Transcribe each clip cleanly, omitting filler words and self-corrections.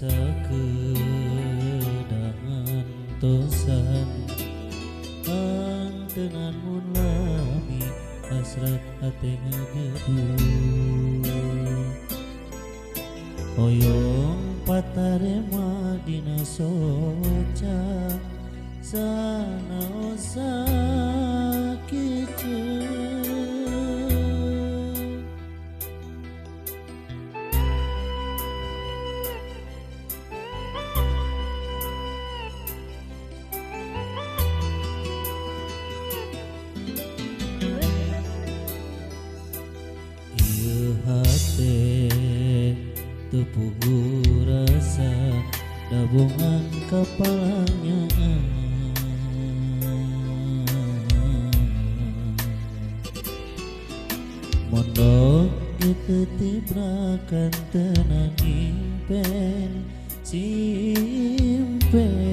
sakedangan tosan tenan mun lami hasrat hate ngagedu hoyong patarema dina soca sanaosa kicu hate tepugu rasa dabungan kepalanya mondok itu tibrakan tenan impen simpen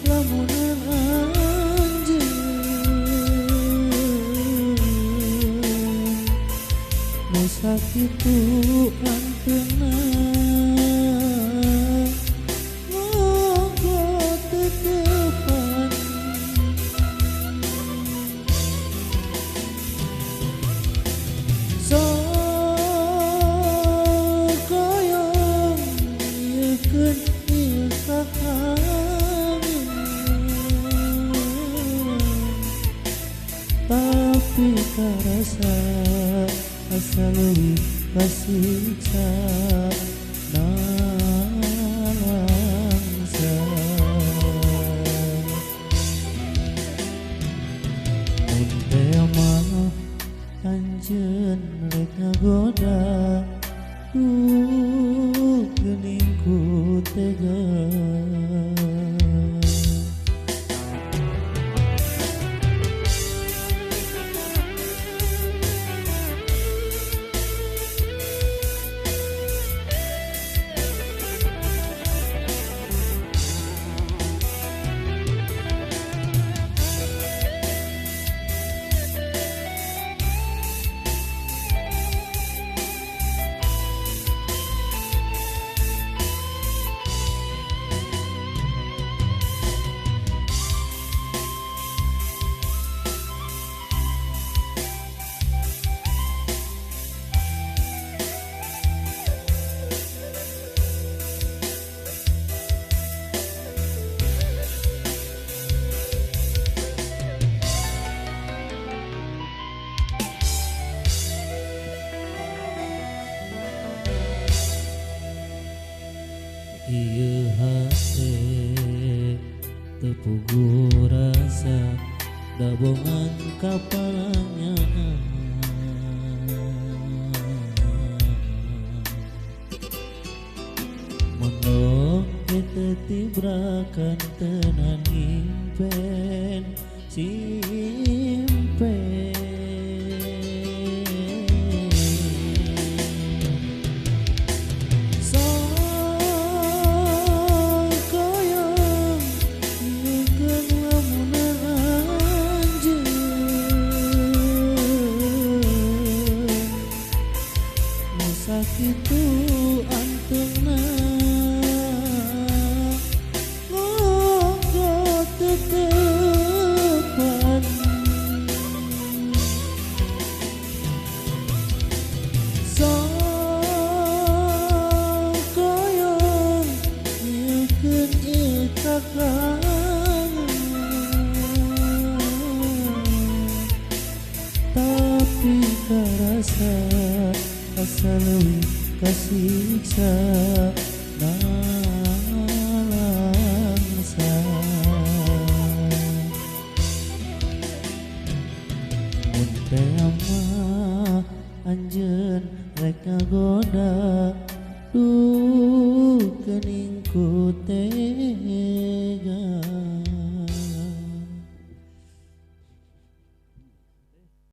lamunan anjeun nu sakitu anteunna ngonggo tetepan sok koyong ieukeun ieu tapi karasa asa leuwih kasiksa nalangsa mun teu mah anjeun rek ngagoda geuning ku tega ieu hate tepugu rasa dabongan kapalanya mondok kita tibrakan tenan impen simpen sakitu anteunna ngonggo tetepan sok koyong ieukeun ieu kakang tapi karasa asa leuwih kasiksa nalangsa mun teu mah anjeun rek ngagoda geuning ku teh